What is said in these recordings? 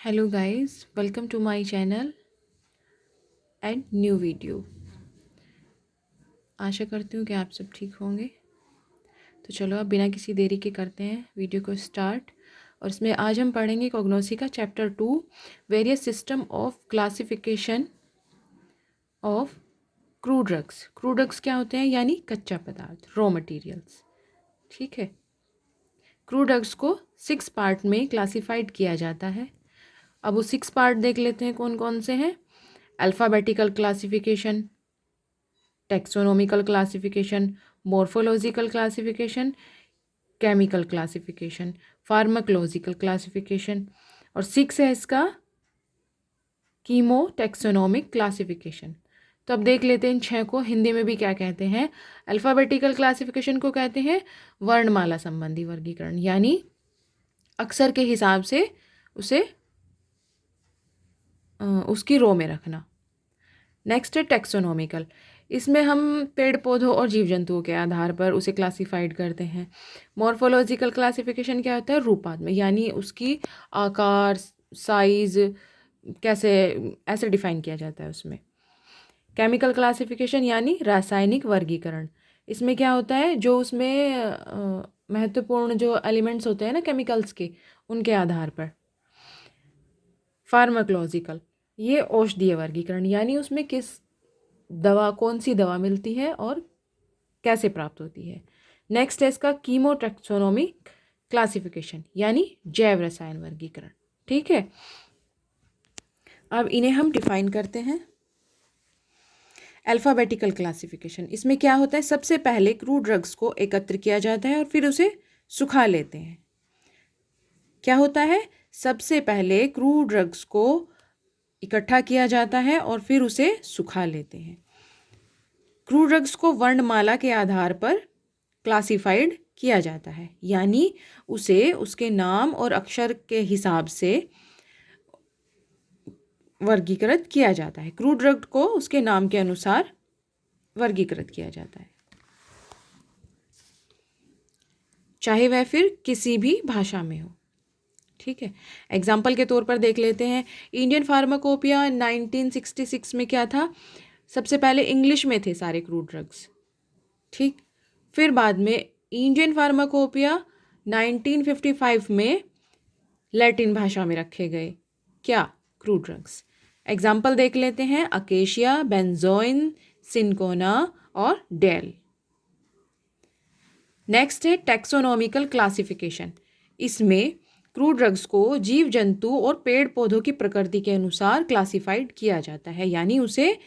Hello guys, welcome to my channel and new video. आशा करती हूँ कि आप सब ठीक होंगे। तो चलो अब बिना किसी देरी के करते हैं वीडियो को स्टार्ट। और इसमें आज हम पढ़ेंगे कॉग्नोसी का chapter 2, various system of classification of crew drugs. Crew drugs क्या होते हैं? यानी कच्चा पदार्थ, रॉ मटेरियल्स। ठीक है। क्रू ड्रग्स को 6 पार्ट में क्लासिफाइड किया जाता है। अब वो 6 पार्ट देख लेते हैं कौन कौन से हैं। Alphabetical classification, taxonomical classification, morphological classification, chemical classification, pharmacological classification, और 6 है इसका कीमो टेक्सोनोमिक क्लासिफिकेशन। तो अब देख लेते हैं इन 6 को हिंदी में भी क्या कहते हैं। अल्फ़ाबेटिकल क्लासिफिकेशन को कहते हैं वर्णमाला संबंधी वर्गीकरण, यानी अक्षर के हिसाब से उसे उसकी रो में रखना। नेक्स्ट है टेक्सोनोमिकल। इसमें हम पेड़ पौधों और जीव जंतुओं के आधार पर उसे क्लासिफाइड करते हैं। मॉर्फोलॉजिकल क्लासिफिकेशन क्या होता है? रूपात्मक, यानी उसकी आकार, साइज कैसे, ऐसे डिफाइन किया जाता है उसमें। केमिकल क्लासिफिकेशन यानी रासायनिक वर्गीकरण। इसमें क्या होता है, जो उसमें महत्वपूर्ण जो एलिमेंट्स होते हैं ना केमिकल्स के, उनके आधार पर। फार्माकोलॉजिकल, ये औषधीय वर्गीकरण, यानी उसमें किस दवा, कौन सी दवा मिलती है और कैसे प्राप्त होती है। नेक्स्ट है इसका कीमोटेक्सोनोमी क्लासिफिकेशन, यानी जैव रसायन वर्गीकरण। ठीक है, अब इन्हें हम डिफाइन करते हैं। अल्फ़ाबेटिकल क्लासिफिकेशन, इसमें क्या होता है, सबसे पहले क्रू ड्रग्स को एकत्र किया जाता है और फिर उसे सुखा लेते हैं। क्या होता है, सबसे पहले क्रू ड्रग्स को इकट्ठा किया जाता है और फिर उसे सुखा लेते हैं। क्रू ड्रग्स को वर्णमाला के आधार पर क्लासिफाइड किया जाता है, यानी उसे उसके नाम और अक्षर के हिसाब से वर्गीकृत किया जाता है। क्रू ड्रग को उसके नाम के अनुसार वर्गीकृत किया जाता है, चाहे वह फिर किसी भी भाषा में हो। ठीक है, एग्जाम्पल के तौर पर देख लेते हैं। इंडियन फार्माकोपिया 1966 में क्या था, सबसे पहले इंग्लिश में थे सारे क्रू ड्रग्स। ठीक, फिर बाद में इंडियन फार्माकोपिया 1955 में लैटिन भाषा में रखे गए। क्या? Crew drugs. एग्जाम्पल देख लेते हैं, अकेशिया, बेंजोइन, सिनकोना और डेल। नेक्स्ट है टेक्सोनोमिकल क्लासिफिकेशन। इसमें क्रू ड्रग्स को जीव जंतु और पेड़ पौधों की प्रकृति के अनुसार क्लासिफाइड किया जाता है, यानी उसे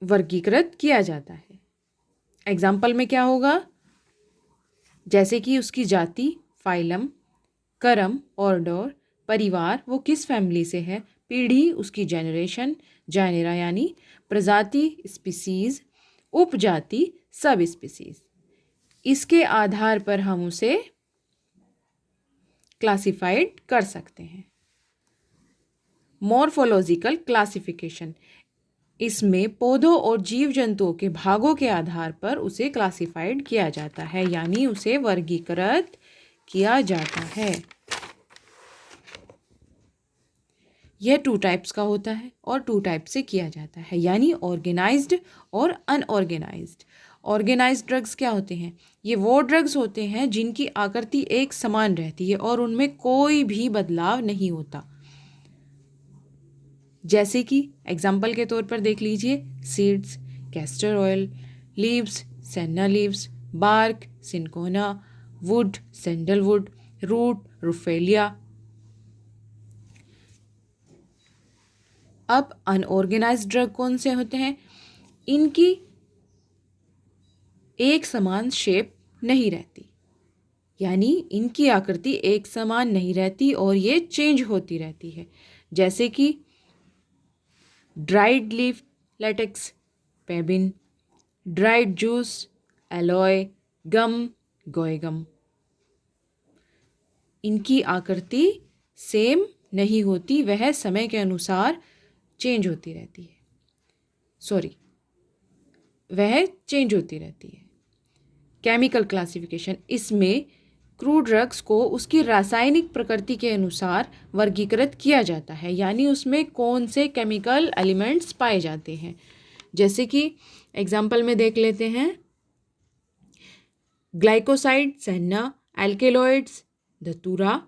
वर्गीकृत किया जाता है। एग्जाम्पल में क्या होगा, जैसे कि उसकी जाति, फाइलम, क्रम, ऑर्डर, परिवार, वो किस फैमिली से है, पीढ़ी, उसकी जेनरेशन, जानेरा यानी प्रजाति, स्पीसीज, उपजाति, सब स्पीसीज। इसके आधार पर हम उसे क्लासिफाइड कर सकते हैं। मॉर्फोलॉजिकल क्लासिफिकेशन, इसमें पौधों और जीव जंतुओं के भागों के आधार पर उसे क्लासिफाइड किया जाता है, यानी उसे वर्गीकृत किया जाता है। यह 2 टाइप्स का होता है और 2 टाइप से किया जाता है, यानी ऑर्गेनाइज्ड और अनऑर्गेनाइज्ड। ऑर्गेनाइज्ड ड्रग्स क्या होते हैं, ये वो ड्रग्स होते हैं जिनकी आकृति एक समान रहती है और उनमें कोई भी बदलाव नहीं होता। जैसे कि एग्जाम्पल के तौर पर देख लीजिए, seeds, castor oil, leaves, senna leaves, bark, cinchona, wood, sandalwood, root, rauwolfia. अब अनऑर्गेनाइज्ड ड्रग कौन से होते हैं, इनकी एक समान शेप नहीं रहती, यानी इनकी आकृति एक समान नहीं रहती और ये चेंज होती रहती है। जैसे कि ड्राइड लीफ लेटेक्स, पेबिन, ड्राइड जूस, एलॉय, गम, गोएगम। इनकी आकृति सेम नहीं होती, वह समय के अनुसार चेंज होती रहती है। वह चेंज होती रहती है। केमिकल क्लासिफिकेशन, इसमें क्रूड ड्रग्स को उसकी रासायनिक प्रकृति के अनुसार वर्गीकृत किया जाता है, यानी उसमें कौन से केमिकल एलिमेंट्स पाए जाते हैं। जैसे कि एग्जाम्पल में देख लेते हैं, ग्लाइकोसाइड सेन्ना, एल्केलॉइड्स धतूरा,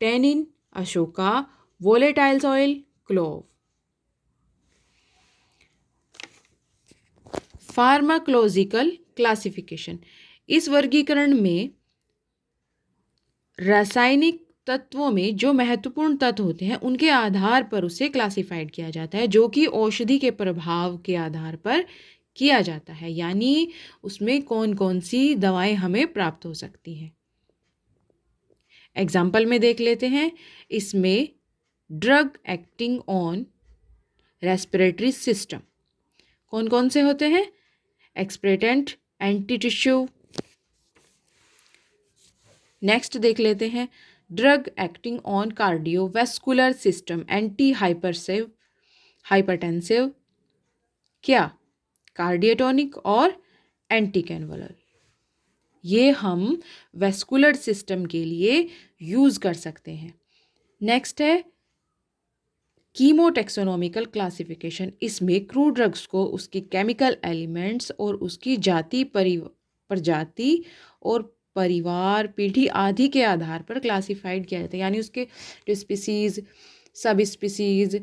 tannin Ashoka, volatiles oil clove. Pharmacological classification, इस वर्गीकरण में रासायनिक तत्वों में जो महत्वपूर्ण तत्व होते हैं उनके आधार पर उसे क्लासिफाइड किया जाता है, जो कि औषधि के प्रभाव के आधार पर किया जाता है, यानी उसमें कौन कौन सी दवाएं हमें प्राप्त हो सकती हैं। एग्जाम्पल में देख लेते हैं, इसमें drug acting on respiratory system कौन कौन से होते हैं, एक्सप्रेटेंट, एंटी टिश्यू। नेक्स्ट देख लेते हैं, drug acting on cardiovascular system, anti hypertensive, क्या कार्डियोटोनिक और एंटी कैनवलर। ये हम वैस्कुलर सिस्टम के लिए यूज़ कर सकते हैं। नेक्स्ट है कीमोटेक्सोनोमिकल क्लासिफिकेशन, इसमें क्रूड ड्रग्स को उसकी केमिकल एलिमेंट्स और उसकी प्रजाति और परिवार पीढ़ी आदि के आधार पर क्लासिफाइड किया जाता है, यानी उसके जो स्पीसीज़, सब स्पीसीज़,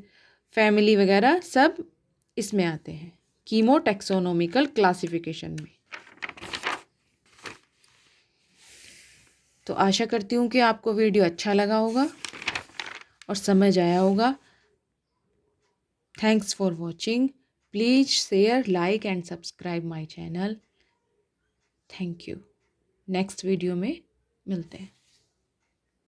फैमिली वगैरह सब इसमें आते हैं कीमोटेक्सोनोमिकल क्लासिफिकेशन में। तो आशा करती हूँ कि आपको वीडियो अच्छा लगा होगा और समझ आया होगा। Thanks for watching. Please share, like and subscribe my channel. Thank you. Next video में मिलते हैं।